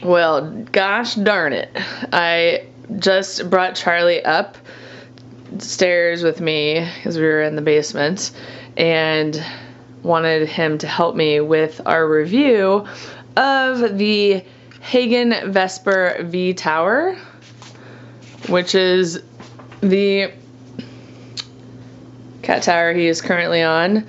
Well, gosh darn it. I just brought Charlie upstairs with me because we were in the basement and wanted him to help me with our review of the Hagen Vesper V Tower, which is the cat tower he is currently on.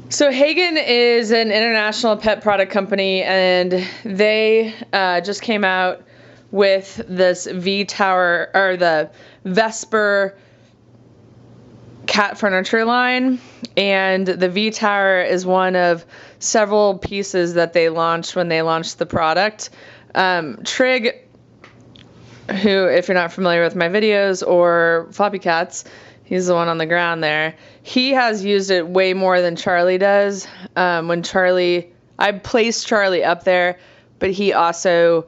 So Hagen is an international pet product company, and they just came out with this V Tower, or the Vesper cat furniture line, and the V Tower is one of several pieces that they launched when they launched the product. Trig, who, if you're not familiar with my videos, or Floppycats, he's the one on the ground there. He has used it way more than Charlie does. I placed Charlie up there, but he also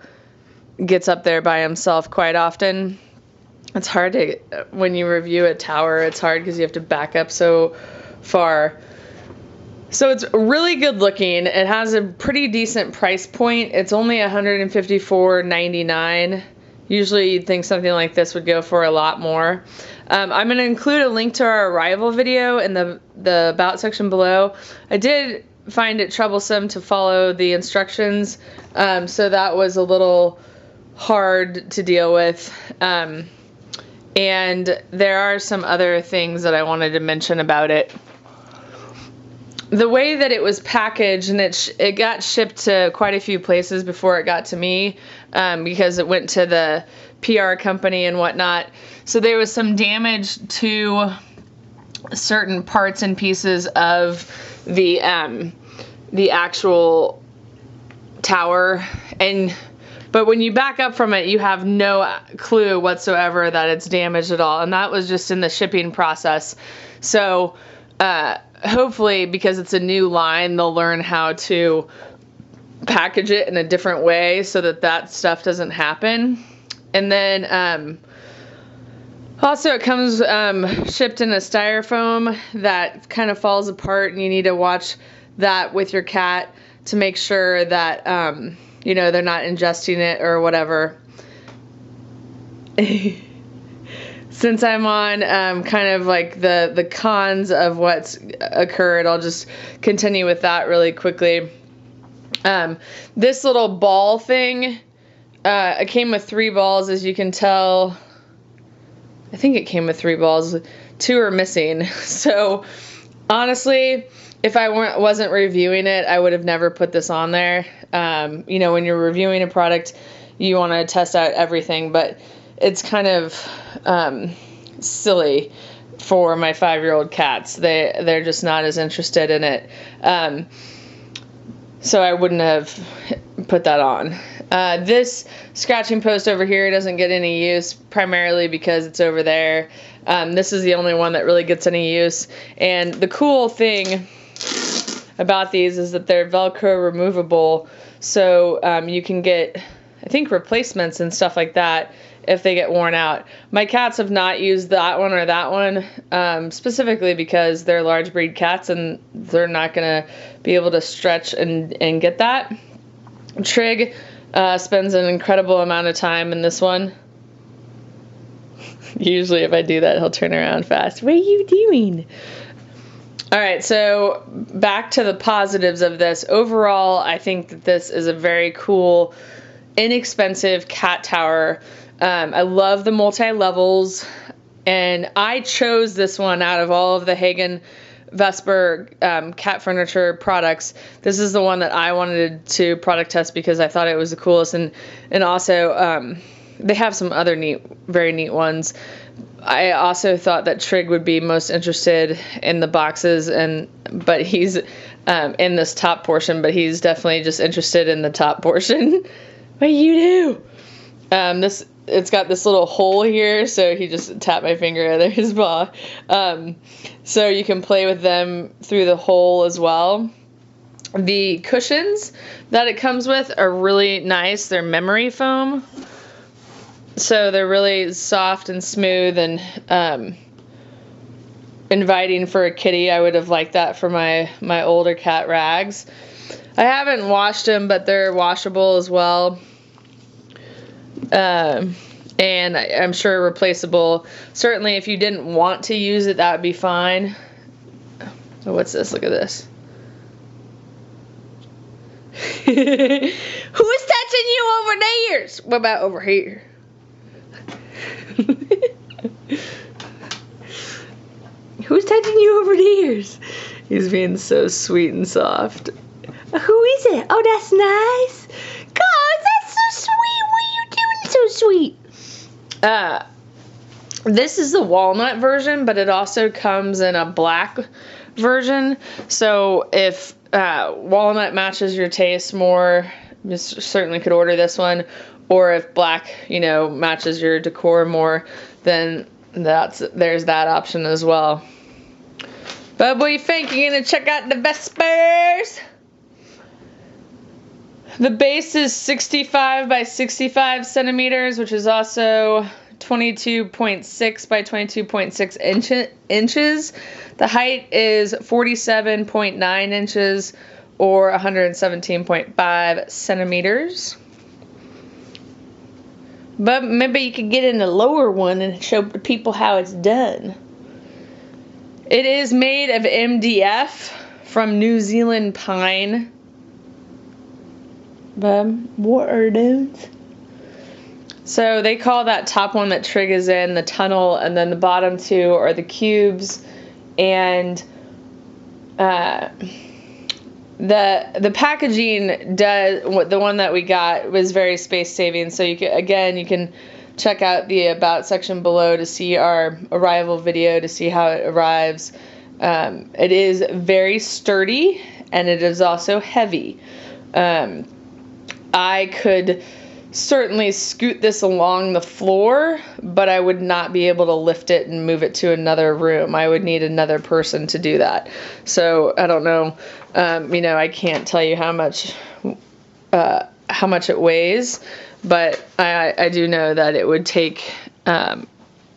gets up there by himself quite often. It's hard to, when you review a tower, it's hard because you have to back up so far. So it's really good looking. It has a pretty decent price point. It's only $154.99. Usually you'd think something like this would go for a lot more. I'm going to include a link to our arrival video in the about section below. I did find it troublesome to follow the instructions, so that was a little hard to deal with. And there are some other things that I wanted to mention about it. The way that it was packaged, and it got shipped to quite a few places before it got to me, because it went to the PR company and whatnot. So there was some damage to certain parts and pieces of the actual tower, but when you back up from it, you have no clue whatsoever that it's damaged at all, and that was just in the shipping process. So hopefully, because it's a new line, they'll learn how to package it in a different way so that stuff doesn't happen. And then also it comes shipped in a styrofoam that kind of falls apart, and you need to watch that with your cat to make sure that they're not ingesting it or whatever. Since I'm on kind of like the cons of what's occurred, I'll just continue with that really quickly. This little ball thing, it came with 3 balls, as you can tell. I think it came with 3 balls. 2 are missing. So honestly, if I wasn't reviewing it, I would have never put this on there. When you're reviewing a product, you want to test out everything, but it's kind of silly for my 5-year-old cats. They're just not as interested in it. So I wouldn't have put that on. This scratching post over here doesn't get any use, primarily because it's over there. This is the only one that really gets any use. And the cool thing about these is that they're Velcro removable, so you can get, I think, replacements and stuff like that if they get worn out. My cats have not used that one or that one, specifically because they're large breed cats and they're not going to be able to stretch and get that. Trig spends an incredible amount of time in this one. Usually if I do that, he'll turn around fast. What are you doing? All right, so back to the positives of this. Overall, I think that this is a very cool, inexpensive cat tower. I love the multi-levels, and I chose this one out of all of the Hagen Vesper cat furniture products. This is the one that I wanted to product test because I thought it was the coolest, and also they have some other very neat ones. I also thought that Trig would be most interested in the boxes, but he's in this top portion, but he's definitely just interested in the top portion. What do you do? It's got this little hole here, so he just tapped my finger under his paw. So you can play with them through the hole as well. The cushions that it comes with are really nice. They're memory foam. So they're really soft and smooth and inviting for a kitty. I would have liked that for my older cat Rags. I haven't washed them, but they're washable as well. And I'm sure replaceable. Certainly if you didn't want to use it, that would be fine. Oh, what's this? Look at this. Who's touching you over there? What about over here? Who's touching you over there? He's being so sweet and soft. Who is it? Oh, that's nice. God, that's so sweet. What are you doing so sweet? This is the walnut version, but it also comes in a black version. So if walnut matches your taste more, you certainly could order this one. Or if black, matches your decor more, then there's that option as well. But what do you think? You gonna check out the Vespers? The base is 65 by 65 centimeters, which is also 22.6 by 22.6 inches. The height is 47.9 inches or 117.5 centimeters. But maybe you could get in the lower one and show the people how it's done. It is made of MDF from New Zealand pine. But what are those? So they call that top one that Trig is in the tunnel, and then the bottom two are the cubes. And the packaging the one that we got was very space saving. So you can check out the about section below to see our arrival video to see how it arrives. It is very sturdy and it is also heavy. I could certainly scoot this along the floor, but I would not be able to lift it and move it to another room. I would need another person to do that. So I don't know. I can't tell you how much it weighs, but I do know that it would take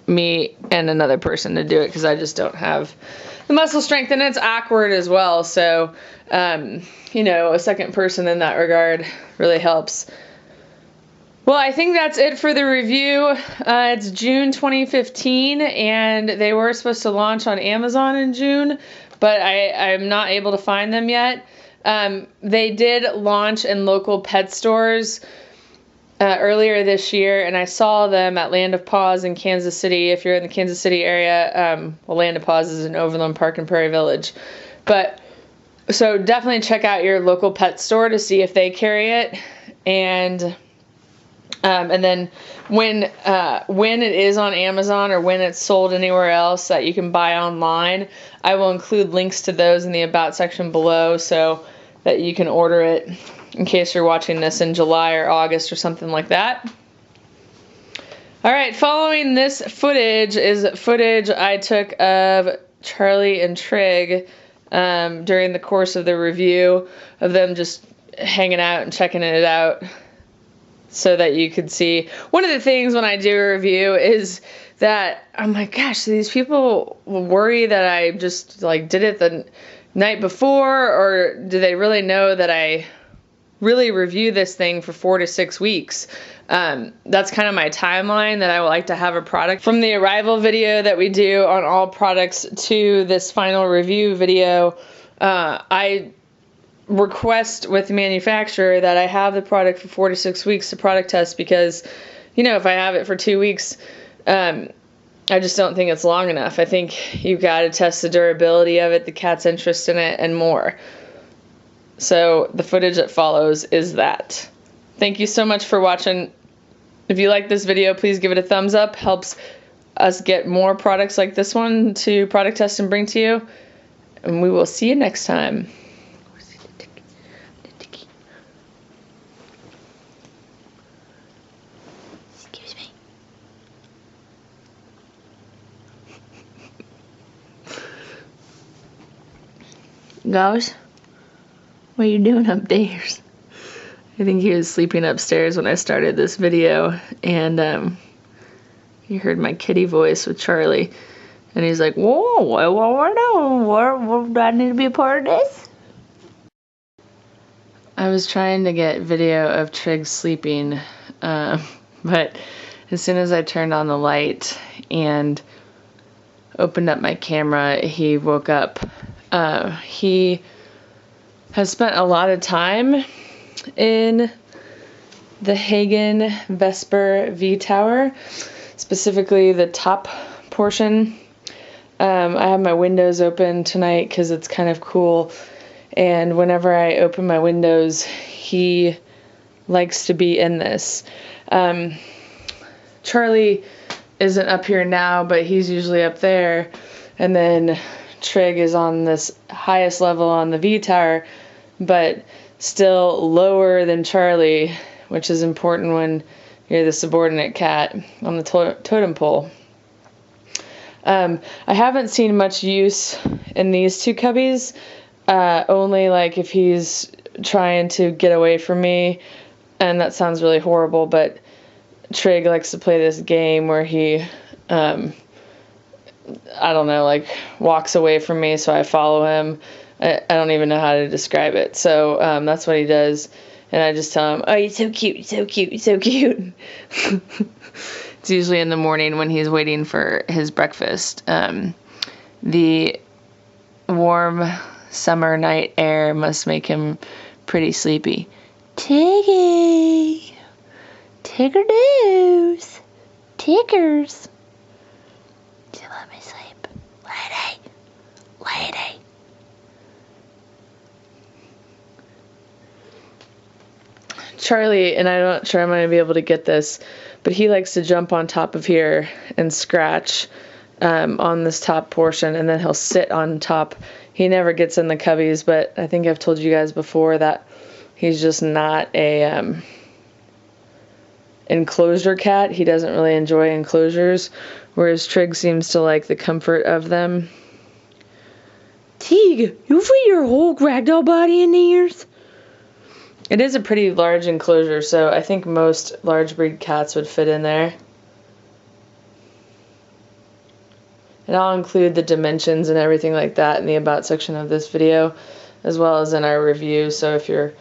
me and another person to do it because I just don't have the muscle strength, and it's awkward as well. So, a second person in that regard really helps. Well, I think that's it for the review. It's June 2015, and they were supposed to launch on Amazon in June, but I'm not able to find them yet. They did launch in local pet stores earlier this year, and I saw them at Land of Paws in Kansas City. If you're in the Kansas City area, Land of Paws is in Overland Park and Prairie Village. So definitely check out your local pet store to see if they carry it. And then when it is on Amazon or when it's sold anywhere else that you can buy online, I will include links to those in the About section below so that you can order it in case you're watching this in July or August or something like that. All right, following this footage is footage I took of Charlie and Trig during the course of the review of them just hanging out and checking it out so that you could see. One of the things when I do a review is that I'm like, gosh, these people will worry that I just did it the night before, or do they really know that I really review this thing for 4 to 6 weeks? That's kind of my timeline that I would like to have a product from the arrival video that we do on all products to this final review video. I request with the manufacturer that I have the product for 4 to 6 weeks to product test because, if I have it for 2 weeks, I just don't think it's long enough. I think you've got to test the durability of it, the cat's interest in it, and more. So the footage that follows is that. Thank you so much for watching. If you like this video, please give it a thumbs up. Helps us get more products like this one to product test and bring to you. And we will see you next time. Excuse me. Guys, what are you doing upstairs? I think he was sleeping upstairs when I started this video, and he heard my kitty voice with Charlie, and he's like, whoa, what, do I need to be a part of this? I was trying to get video of Trig sleeping But as soon as I turned on the light and opened up my camera, he woke up. He has spent a lot of time in the Hagen Vesper V Tower, specifically the top portion. I have my windows open tonight because it's kind of cool, and whenever I open my windows, he likes to be in this. Charlie isn't up here now, but he's usually up there, and then Trig is on this highest level on the V Tower, but still lower than Charlie, which is important when you're the subordinate cat on the totem pole. I haven't seen much use in these two cubbies, only like if he's trying to get away from me, and that sounds really horrible, but Trig likes to play this game where he, I don't know, like walks away from me, so I follow him. I don't even know how to describe it. So that's what he does. And I just tell him, oh, you're so cute, you're so cute, you're so cute. It's usually in the morning when he's waiting for his breakfast. The warm summer night air must make him pretty sleepy. Tiggy! Tigger-doos! Tiggers! Do you let me sleep? Lady! Lady! Charlie, and I'm not sure I'm going to be able to get this, but he likes to jump on top of here and scratch on this top portion, and then he'll sit on top. He never gets in the cubbies, but I think I've told you guys before that he's just not a enclosure cat. He doesn't really enjoy enclosures, whereas Trig seems to like the comfort of them. Tig, you fit your whole ragdoll body in these? It is a pretty large enclosure, so I think most large breed cats would fit in there. And I'll include the dimensions and everything like that in the about section of this video, as well as in our review. So if you're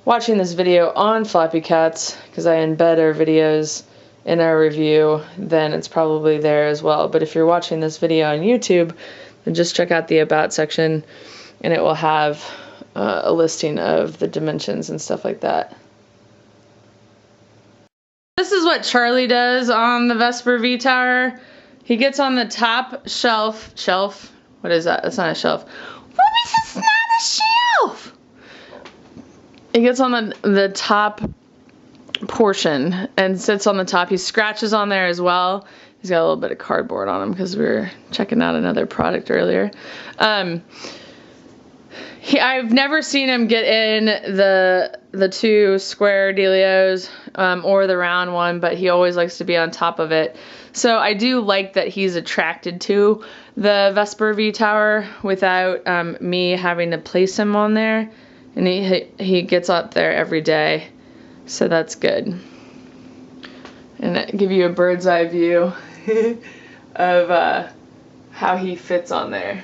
watching this video on Floppycats, because I embed our videos in our review, then it's probably there as well. But if you're watching this video on YouTube, then just check out the about section, and it will have a listing of the dimensions and stuff like that. This is what Charlie does on the Vesper V Tower. He gets on the top shelf. What is that? That's not a shelf. Ruby, it's not a shelf! He gets on the top portion and sits on the top. He scratches on there as well. He's got a little bit of cardboard on him because we were checking out another product earlier. I've never seen him get in the two square dealios or the round one, but he always likes to be on top of it. So I do like that he's attracted to the Vesper V Tower without me having to place him on there. And he gets up there every day, so that's good. And I give you a bird's eye view of how he fits on there.